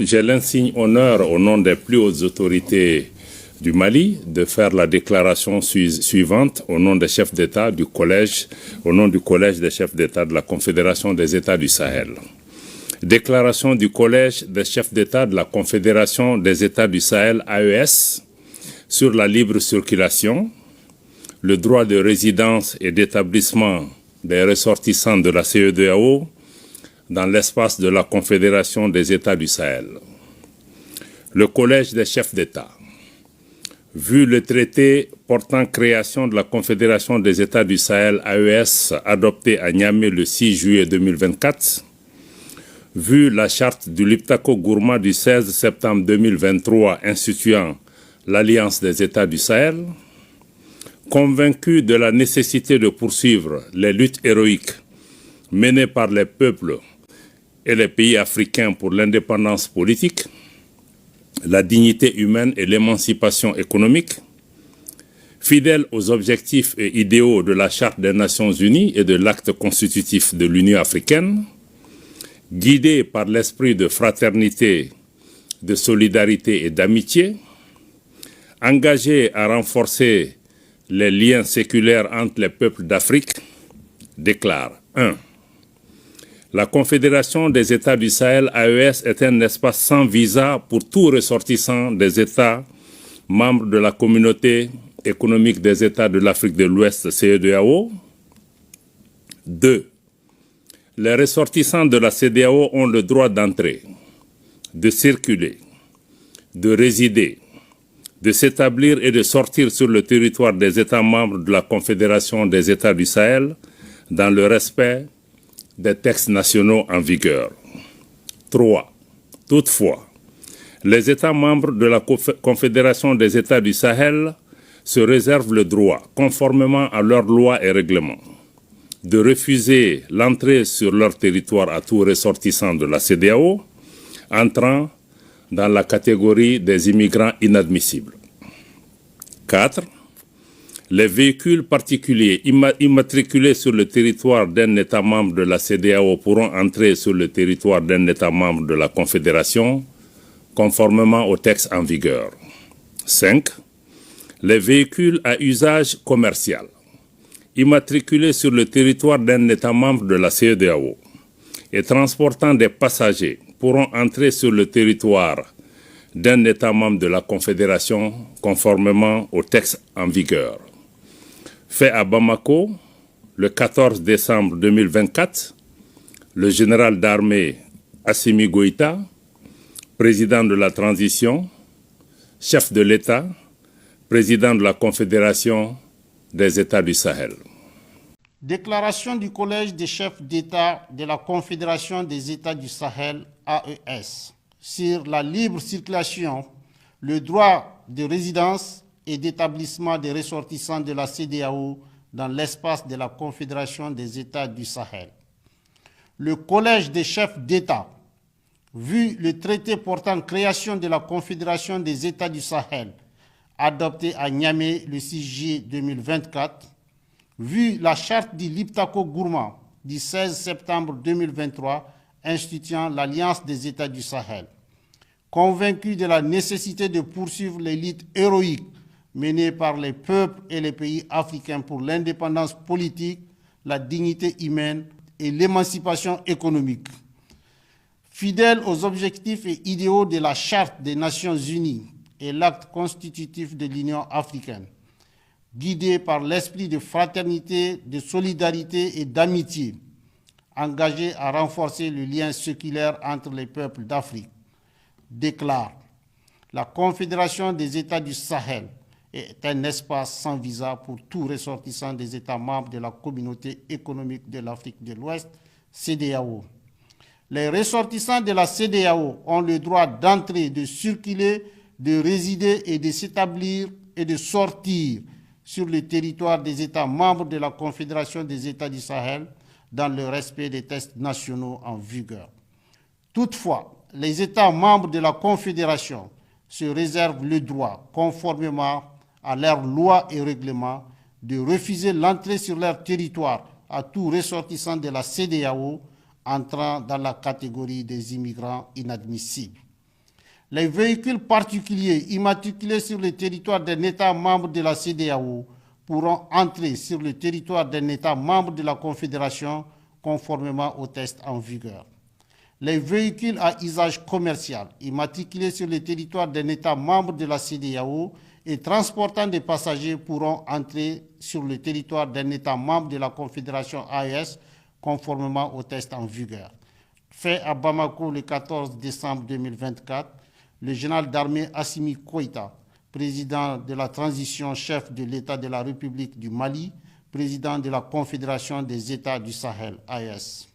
j'ai l'insigne honneur, au nom des plus hautes autorités du Mali, de faire la déclaration suivante au nom des chefs d'État du collège, au nom du collège des chefs d'État de la Confédération des États du Sahel. Déclaration du collège des chefs d'État de la Confédération des États du Sahel, AES, sur la libre circulation, le droit de résidence et d'établissement des ressortissants de la CEDEAO dans l'espace de la Confédération des États du Sahel. Le collège des chefs d'État, vu le traité portant création de la Confédération des États du Sahel AES adopté à Niamey le 6 juillet 2024, vu la charte du Liptako-Gourma du 16 septembre 2023 instituant l'Alliance des États du Sahel, convaincu de la nécessité de poursuivre les luttes héroïques menées par les peuples et les pays africains pour l'indépendance politique, la dignité humaine et l'émancipation économique, fidèle aux objectifs et idéaux de la Charte des Nations Unies et de l'acte constitutif de l'Union africaine, guidé par l'esprit de fraternité, de solidarité et d'amitié, engagé à renforcer les liens séculaires entre les peuples d'Afrique, déclare 1. La Confédération des États du Sahel, AES, est un espace sans visa pour tout ressortissant des États membres de la Communauté économique des États de l'Afrique de l'Ouest, CEDEAO. 2. Les ressortissants de la CEDEAO ont le droit d'entrer, de circuler, de résider, de s'établir et de sortir sur le territoire des États membres de la Confédération des États du Sahel dans le respect des textes nationaux en vigueur. 3. Toutefois, les États membres de la Confédération des États du Sahel se réservent le droit, conformément à leurs lois et règlements, de refuser l'entrée sur leur territoire à tout ressortissant de la CEDEAO entrant dans la catégorie des immigrants inadmissibles. 4. Les véhicules particuliers immatriculés sur le territoire d'un État membre de la CEDEAO pourront entrer sur le territoire d'un État membre de la Confédération, conformément aux textes en vigueur. 5. Les véhicules à usage commercial, immatriculés sur le territoire d'un État membre de la CEDEAO et transportant des passagers pourront entrer sur le territoire d'un État membre de la Confédération conformément aux textes en vigueur. Fait à Bamako, le 14 décembre 2024, le général d'armée Assimi Goïta, président de la transition, chef de l'État, président de la Confédération des États du Sahel. Déclaration du Collège des chefs d'État de la Confédération des États du Sahel, AES, sur la libre circulation, le droit de résidence et d'établissement des ressortissants de la CEDEAO dans l'espace de la Confédération des États du Sahel. Le Collège des chefs d'État, vu le traité portant création de la Confédération des États du Sahel, adopté à Niamey le 6 juillet 2024, vu la charte du Liptako-Gourma du 16 septembre 2023 instituant l'Alliance des États du Sahel, convaincu de la nécessité de poursuivre les luttes héroïques menées par les peuples et les pays africains pour l'indépendance politique, la dignité humaine et l'émancipation économique. Fidèle aux objectifs et idéaux de la Charte des Nations Unies et l'acte constitutif de l'Union africaine, guidé par l'esprit de fraternité, de solidarité et d'amitié, engagé à renforcer le lien séculaire entre les peuples d'Afrique, déclare la Confédération des États du Sahel est un espace sans visa pour tout ressortissant des États membres de la Communauté économique de l'Afrique de l'Ouest, CEDEAO. Les ressortissants de la CEDEAO ont le droit d'entrer, de circuler, de résider et de s'établir et de sortir sur le territoire des États membres de la Confédération des États du Sahel dans le respect des textes nationaux en vigueur. Toutefois, les États membres de la Confédération se réservent le droit, conformément à leurs lois et règlements, de refuser l'entrée sur leur territoire à tout ressortissant de la CEDEAO entrant dans la catégorie des immigrants inadmissibles. Les véhicules particuliers immatriculés sur le territoire d'un État membre de la CEDEAO pourront entrer sur le territoire d'un État membre de la Confédération conformément aux tests en vigueur. Les véhicules à usage commercial immatriculés sur le territoire d'un État membre de la CEDEAO et transportant des passagers pourront entrer sur le territoire d'un État membre de la Confédération AES conformément aux tests en vigueur. Fait à Bamako le 14 décembre 2024, le général d'armée Assimi Koïta, président de la transition, chef de l'État de la République du Mali, président de la Confédération des États du Sahel, AES.